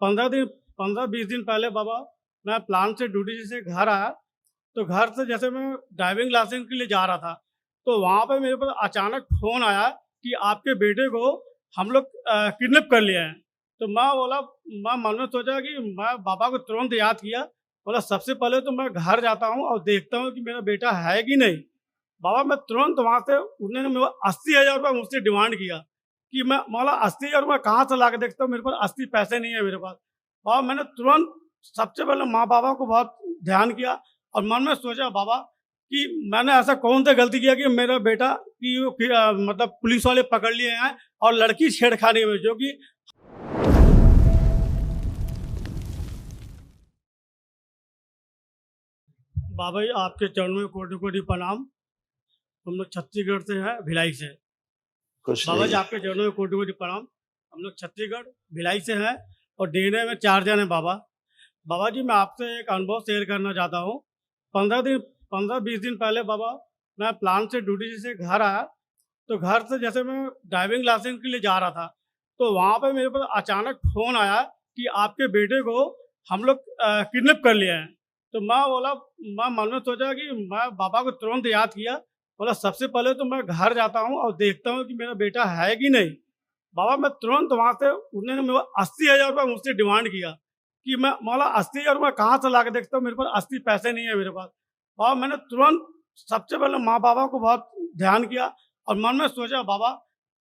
15-20 दिन पहले बाबा मैं प्लान से ड्यूटी से घर आया। तो घर से जैसे मैं ड्राइविंग लाइसेंस के लिए जा रहा था, तो वहाँ पे मेरे पास अचानक फ़ोन आया कि आपके बेटे को हम लोग किडनैप कर लिए हैं। तो मैं मन में सोचा कि मैं बाबा को तुरंत याद किया, बोला सबसे पहले तो मैं घर जाता हूँ और देखता हूँ कि मेरा बेटा है कि नहीं। बाबा मैं तुरंत वहाँ से, उन्होंने मेरे 80,000 रुपये मुझसे डिमांड किया कि मैं बोला 80,000 रुपये कहाँ से ला के देखता हूँ, मेरे पास 80 पैसे नहीं है मेरे पास। बाबा मैंने तुरंत सबसे पहले माँ बाबा को बहुत ध्यान किया और मन में सोचा बाबा कि मैंने ऐसा कौन सा गलती किया कि मेरा बेटा मतलब पुलिस वाले पकड़ लिए हैं और लड़की छेड़खानी में, जो कि बाबा जी आपके चरणों में कोटि कोटि प्रणाम। हम लोग छत्तीसगढ़ से हैं, भिलाई से। कुछ बाबा जी नहीं। आपके चरणों में कोटि कोटि प्रणाम। हम लोग छत्तीसगढ़ भिलाई से हैं और डीएनए में 4 जन हैं बाबा। बाबा जी मैं आपसे एक अनुभव शेयर करना चाहता हूँ। 15-20 दिन पहले बाबा मैं प्लान से ड्यूटी से घर आया। तो घर से जैसे मैं ड्राइविंग लाइसेंस के लिए जा रहा था, तो वहाँ पे मेरे पास अचानक फ़ोन आया कि आपके बेटे को हम लोग किडनैप कर लिए हैं। तो मैं मन में सोचा कि मैं बाबा को तुरंत याद किया, बोला सबसे पहले तो मैं घर जाता हूँ और देखता हूँ कि मेरा बेटा है कि नहीं। बाबा मैं तुरंत वहाँ से, उन्होंने मेरे 80,000 रुपये मुझसे डिमांड किया कि मैं बोला 80,000 रुपये कहाँ से ला के देखता हूँ, मेरे पास 80 पैसे नहीं है मेरे पास। बाबा मैंने तुरंत सबसे पहले माँ बाबा को बहुत ध्यान किया और मन में सोचा बाबा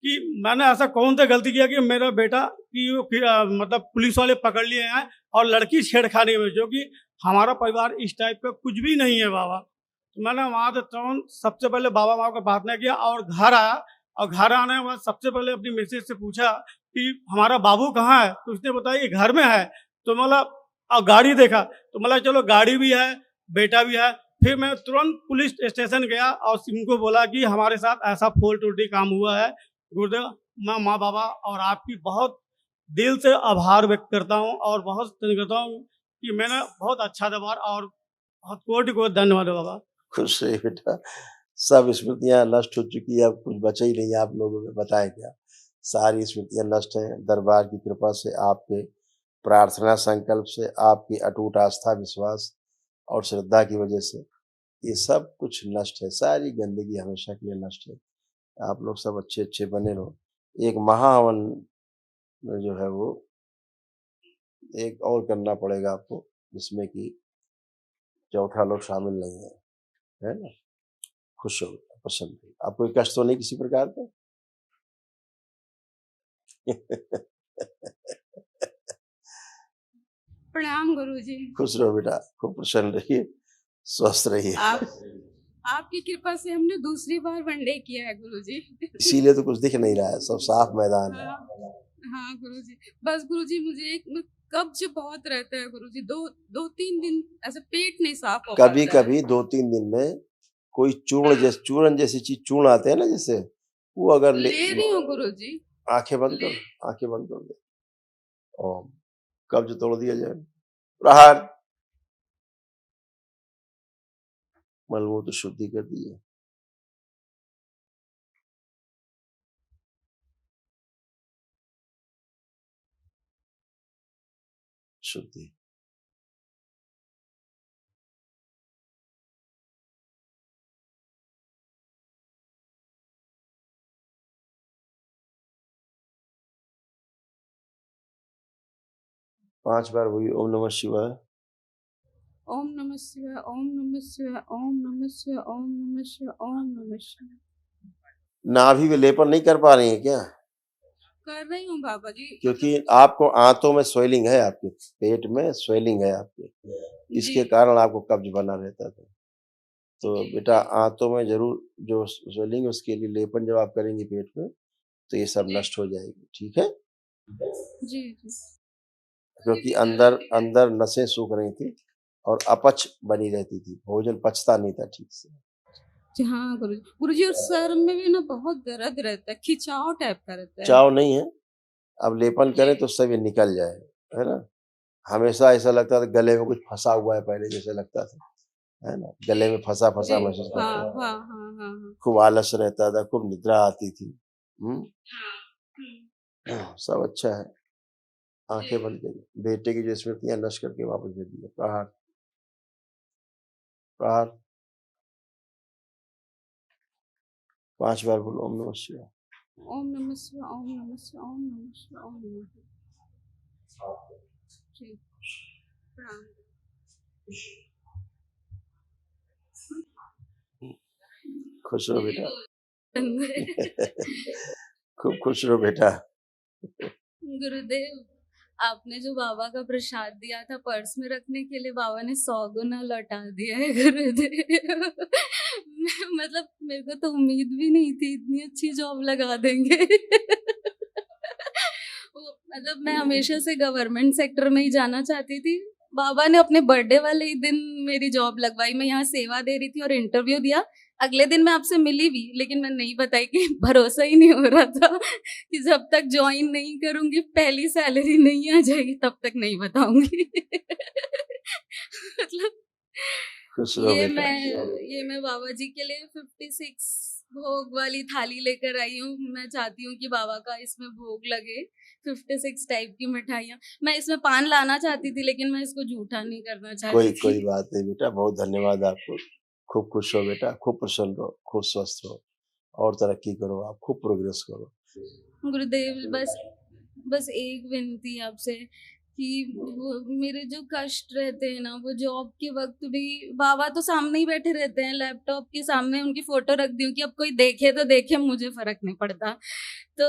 कि मैंने ऐसा कौन सा गलती किया कि मेरा बेटा मतलब पुलिस वाले पकड़ लिए हैं और लड़की छेड़खानी में, जो कि हमारा परिवार इस टाइप का कुछ भी नहीं है बाबा। तो मैंने वहाँ से तुरंत सबसे पहले बाबा माँ को प्रार्थना किया और घर आया। और घर आने के बाद सबसे पहले अपनी मिसेज से पूछा कि हमारा बाबू कहाँ है, तो उसने बताया कि घर में है। तो मतलब और गाड़ी देखा, तो मतलब चलो गाड़ी भी है, बेटा भी है। फिर मैं तुरंत पुलिस स्टेशन गया और उनको बोला कि हमारे साथ ऐसा फोल टूटी काम हुआ है। गुरुदेव मैं माँ बाबा और आपकी बहुत दिल से आभार व्यक्त करता हूँ और बहुत करता हूँ कि मैंने बहुत अच्छा व्यवहार और बहुत कोटि कोटि धन्यवाद बाबा। खुश रहिए बेटा। सब स्मृतियां नष्ट हो चुकी है, अब कुछ बचा ही नहीं। आप लोगों में बताया गया, सारी स्मृतियां नष्ट हैं। दरबार की कृपा से, आपके प्रार्थना संकल्प से, आपकी अटूट आस्था विश्वास और श्रद्धा की वजह से ये सब कुछ नष्ट है। सारी गंदगी हमेशा के लिए नष्ट है। आप लोग सब अच्छे अच्छे बने रहो। एक महाहवन जो है वो एक और करना पड़ेगा आपको, जिसमें कि चौथा लोग शामिल नहीं है, है ना। खुश हो, पसंद है। आप कोई कष्ट तो नहीं किसी प्रकार का? प्रणाम गुरुजी। खुश रहो बेटा, खूब प्रसन्न रहिए, स्वस्थ रहिए। आपकी कृपा से हमने दूसरी बार वनडे किया है गुरुजी। इसीलिए तो कुछ दिख नहीं रहा है, सब साफ मैदान है। हाँ गुरुजी, बस गुरुजी मुझे एक कब्ज बहुत रहता है गुरुजी। दो तीन दिन ऐसे पेट नहीं साफ हो कभी पाता है। कभी 2-3 दिन में कोई चूर्ण जैसी चीज, चूर्ण आते हैं ना जैसे, वो अगर ले रही हूँ गुरुजी। आंखें बंद कर, आंखें बंद कर दे। ओम, कब्ज तोड़ दिया जाए। प्रहार, मलमूत्र शुद्धि कर दिए। शुद्धि। पांच बार वही ओम नमः शिवाय, ओम नमः शिवाय, ओम नमः शिवाय, ओम नमः शिवाय, ओम नमः शिवाय, ओम नमः शिवाय। नाभि में लेपन नहीं कर पा रही है क्या? कर रही हूँ बाबा जी। क्योंकि आपको आंतों में स्वेलिंग है, आपके पेट में स्वेलिंग है आपके, इसके कारण आपको कब्ज बना रहता था। तो बेटा आंतों में जरूर जो स्वेलिंग है उसके लिए लेपन जब आप करेंगे पेट में, तो ये सब नष्ट हो जाएगी। ठीक है जी जी। क्योंकि अंदर अंदर नसें सूख रही थी और अपच बनी रहती थी, भोजन पचता नहीं था ठीक से। जी हाँ गुरुजी। गुरुजी और सर में भी ना बहुत दर्द रहता है, खिंचाव टाइप का रहता है। चाव नहीं है, अब लेपन करें तो सब ये निकल जाए, है ना। हमेशा ऐसा लगता था गले में कुछ फंसा हुआ है, पहले जैसे लगता था, है ना, गले में फंसा फंसा महसूस हाँ करता था। हाँ हाँ हाँ हाँ। खूब आलस रहता था, खूब निद्रा आती थी। सब अच्छा है। आंखें बंद करिए। बेटे की जो स्मृतियां नष्ट करके वापस भेज दिए। प्रहार प्रहार। 5 बार बोलो ओम नमः शिवाय। ओम नमः शिवाय ओम नमः शिवाय ओम नमः शिवाय ओम नमः शिवाय। ठीक, प्रणाम। खुश रहो बेटा। खूब खुश रहो बेटा। गुरुदेव, आपने जो बाबा का प्रसाद दिया था पर्स में रखने के लिए, बाबा ने 100 गुना लौटा दिया है गुरुदेव। मतलब मेरे को तो उम्मीद भी नहीं थी इतनी अच्छी जॉब लगा देंगे। मतलब मैं हमेशा से गवर्नमेंट सेक्टर में ही जाना चाहती थी। बाबा ने अपने बर्थडे वाले ही दिन मेरी जॉब लगवाई। मैं यहाँ सेवा दे रही थी और इंटरव्यू दिया। अगले दिन मैं आपसे मिली भी, लेकिन मैं नहीं बताई कि भरोसा ही नहीं हो रहा था कि जब तक ज्वाइन नहीं करूंगी, पहली सैलरी नहीं आ जाएगी, तब तक नहीं बताऊंगी। मतलब खुश रहो बेटा। ये मैं बाबा जी के लिए 56 भोग वाली थाली लेकर आई हूँ। मैं चाहती हूँ कि बाबा का इसमें भोग लगे। 56 टाइप की मिठाइयाँ। मैं इसमें पान लाना चाहती थी, लेकिन मैं इसको झूठा नहीं करना चाहती थी। कोई बात नहीं बेटा, बहुत धन्यवाद आपको। खूब खुश रहो बेटा, खूब प्रसन्न रहो, खूब स्वस्थ रहो और तरक्की करो, आप खूब प्रोग्रेस करो। गुरुदेव, बस एक विनती आपसे कि वो मेरे जो कष्ट रहते हैं ना, वो जॉब के वक्त भी बाबा तो सामने ही बैठे रहते हैं, लैपटॉप के सामने उनकी फोटो रख दी हूँ कि अब कोई देखे तो देखे, मुझे फर्क नहीं पड़ता। तो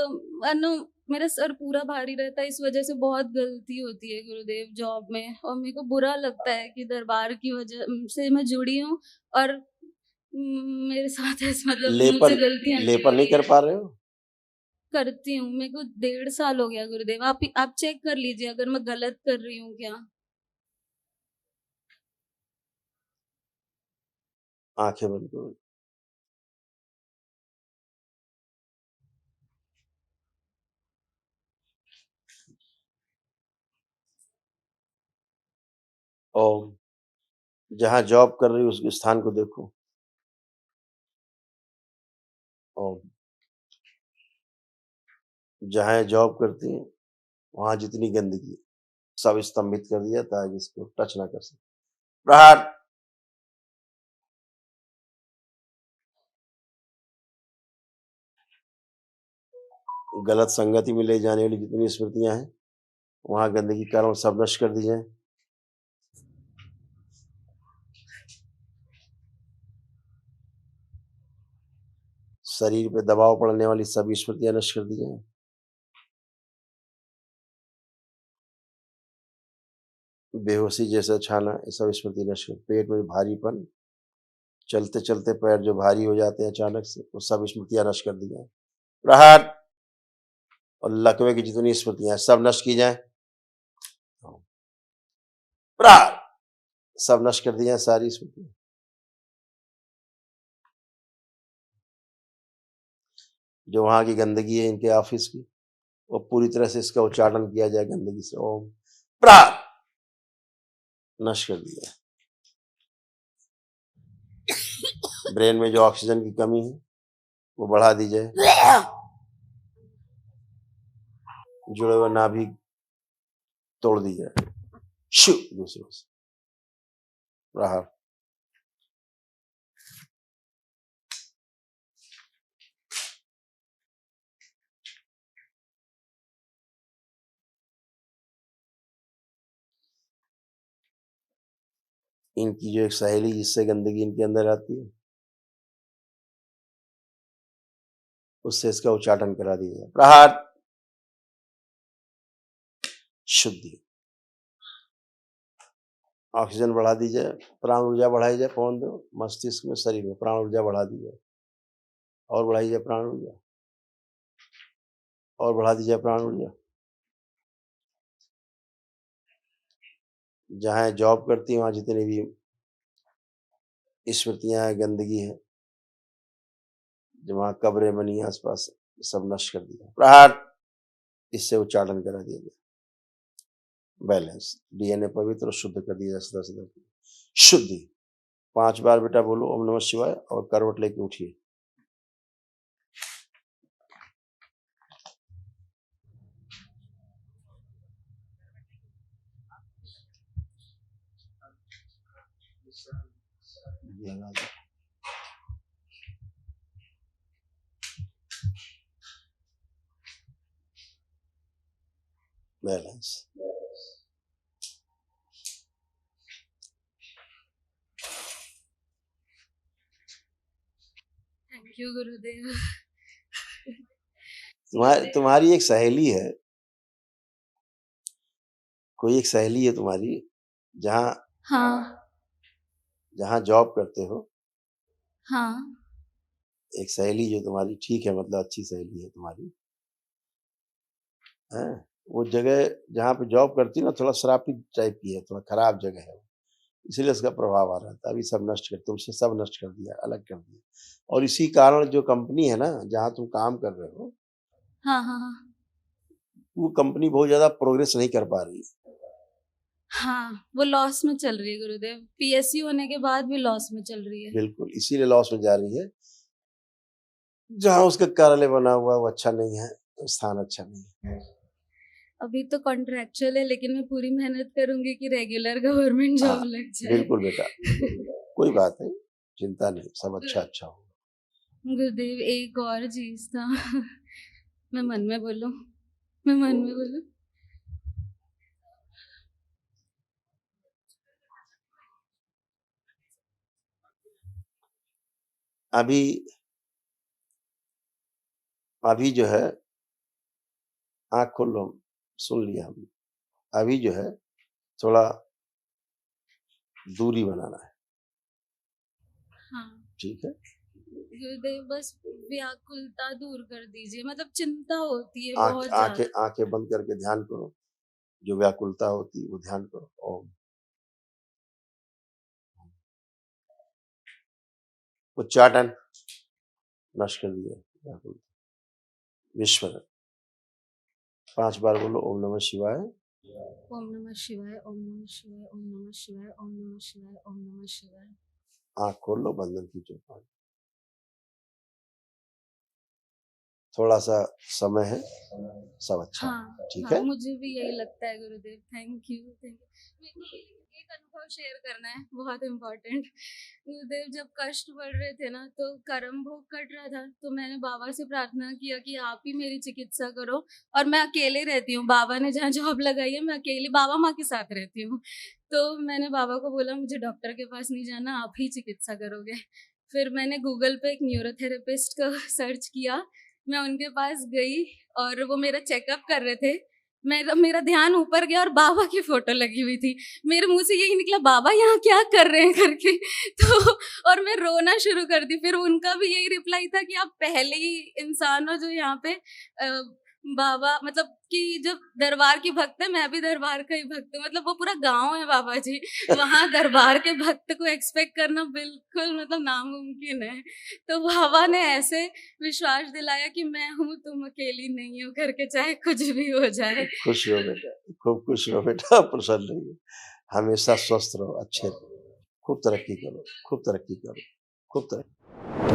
अनु, मेरा सर पूरा भारी रहता है, इस वजह से बहुत गलती होती है गुरुदेव जॉब में, और मेरे को बुरा लगता है कि दरबार की वजह से मैं जुड़ी हूँ और मेरे साथ ऐसा मतलब मुझसे गलतियां लेपन नहीं कर पा रहे हो? करती हूँ। मेरे को 1.5 साल हो गया गुरुदेव। आप चेक कर लीजिए अगर मैं गलत कर रही हूँ क्या। आंखें बंद करो। ओम। जहाँ जॉब कर रही हो उस स्थान को देखो। ओम। जहाँ जॉब करती हैं वहां जितनी गंदगी सब स्तंभित कर दिया ताकि इसको टच ना कर सके। प्रहार। गलत संगति में ले जाने वाली जितनी स्मृतियां हैं वहां गंदगी के कारण सब नष्ट कर दी जाए। शरीर पे दबाव पड़ने वाली सभी स्मृतियां नष्ट कर दी जाए। बेहोशी जैसा छाना ये सब स्मृति नष्ट कर। पेट में भारीपन, चलते चलते पैर जो भारी हो जाते हैं अचानक से, वो सब स्मृतियां नष्ट कर दी जाए। प्रहार। और लकवे की जितनी स्मृतियां सब नष्ट की जाए। प्रहार। सब नष्ट कर दी जाए सारी स्मृतियां। जो वहां की गंदगी है इनके ऑफिस की, वो पूरी तरह से इसका उच्चाटन किया जाए गंदगी से। ओम। प्रहार। नष्ट कर दिया। ब्रेन में जो ऑक्सीजन की कमी है वो बढ़ा दी जाए। जुड़े हुए नाभि तोड़ दी जाए। शु दूसरों से। प्रहार। इनकी जो एक सहेली जिससे गंदगी इनके अंदर आती है उससे इसका उच्चाटन करा दिया जाए। प्रहार। शुद्धि। ऑक्सीजन बढ़ा दी जाए, प्राण ऊर्जा बढ़ाई जाए। पवन दो मस्तिष्क में, शरीर में प्राण ऊर्जा बढ़ा दी जाए और बढ़ाई जाए प्राण ऊर्जा और बढ़ा दी जाए प्राण ऊर्जा। जहाँ जॉब करती है वहां जितनी भी स्मृतियां हैं, गंदगी है, जो वहां कब्रें बनी आसपास, सब नष्ट कर दिया। प्रहार। इससे उच्चाटन करा दिया जाए। बैलेंस। डीएनए पवित्र और शुद्ध कर दिया जाए सदा सदा। शुद्धि। 5 बार बेटा बोलो ओम नमः शिवाय और करवट लेके उठिए। लगा दो। बैलेंस। थैंक यू गुरुदेव। तुम्हारी एक सहेली है, कोई एक सहेली है तुम्हारी जहाँ हाँ जहाँ जॉब करते हो, हाँ एक सहेली जो तुम्हारी ठीक है, मतलब अच्छी सहेली है तुम्हारी, है वो जगह जहाँ पे जॉब करती है ना, थोड़ा शराबी टाइप की है, थोड़ा खराब जगह है, इसीलिए इसका प्रभाव आ रहा था। अभी सब नष्ट कर, तुमसे सब नष्ट कर दिया, अलग कर दिया। और इसी कारण जो कंपनी है ना जहाँ तुम काम कर रहे हो, हाँ हाँ हाँ वो कंपनी बहुत ज्यादा प्रोग्रेस नहीं कर पा रही। हाँ, वो लॉस में चल रही है गुरुदेव। पीएसयू होने के बाद भी लॉस में चल रही है। बिल्कुल, इसीलिए लॉस में जा रही है। जहाँ उसका कार्यालय बना हुआ है वो अच्छा नहीं है, स्थान अच्छा नहीं है। अभी तो कॉन्ट्रैक्चुअल है, लेकिन मैं पूरी मेहनत करूंगी कि रेगुलर गवर्नमेंट हाँ, जॉब लग जाए। बिल्कुल बेटा, कोई बात नहीं, चिंता नहीं, सब अच्छा होगा। गुरुदेव एक और चीज था। मैं मन में बोलूं? मैं मन में बोलूं? अभी अभी जो है, आँख खोल लो, सुन लिया हमने। अभी जो है थोड़ा दूरी बनाना है, हाँ ठीक है? गुरुदेव, बस व्याकुलता दूर कर दीजिए। मतलब चिंता होती है आँख बहुत आँखें ज्यादा। आँखें बंद करके ध्यान करो, जो व्याकुलता होती है वो ध्यान करो। ओम। उच्चाटन नष्ट कर दिया व्याकुलता। विश्व 5 बार बोलो ओम नमः शिवाय। ओम नमः शिवाय, ओम नमः शिवाय, ओम नमः शिवाय, ओम नमः शिवाय, ओम नमः शिवाय। आँख खोल लो, बंधन की चौपाई। थोड़ा सा समय है, सब अच्छा हाँ होगा, ठीक हाँ, है? मुझे भी यही लगता है गुरुदेव। Thank you thank you. मेरे को एक अनुभव शेयर करना है, बहुत इम्पोर्टेंट। गुरुदेव, जब कष्ट बढ़ रहे थे ना, तो कर्म भोग कट रहा था, तो मैंने बाबा से प्रार्थना किया कि आप ही मेरी चिकित्सा करो। और मैं अकेले रहती हूँ, बाबा ने जहाँ जॉब लगाई है, मैं अकेली बाबा माँ के साथ रहती हूँ। तो मैंने बाबा को बोला मुझे डॉक्टर के पास नहीं जाना, आप ही चिकित्सा करोगे। फिर मैंने गूगल पे एक न्यूरोथेरेपिस्ट को सर्च किया, मैं उनके पास गई और वो मेरा चेकअप कर रहे थे। मेरा मेरा ध्यान ऊपर गया और बाबा की फोटो लगी हुई थी। मेरे मुंह से यही निकला, बाबा यहाँ क्या कर रहे हैं करके। तो और मैं रोना शुरू कर दी। फिर उनका भी यही रिप्लाई था कि आप पहले ही इंसान हो जो यहाँ पे बाबा, मतलब कि जब दरबार की भक्त है, मैं भी दरबार का ही भक्त हूँ। मतलब वो पूरा गांव है बाबा जी, वहाँ दरबार के भक्त को एक्सपेक्ट करना बिल्कुल मतलब नामुमकिन है। तो बाबा ने ऐसे विश्वास दिलाया कि मैं हूँ, तुम अकेली नहीं हो करके, चाहे कुछ भी हो जाए। खुश रहो बेटा, खूब खुश रहो बेटा, प्रसन्न रहिए, हमेशा स्वस्थ रहो, अच्छे रहो, खूब तरक्की करो, खूब तरक्की करो, खूब तरक्की।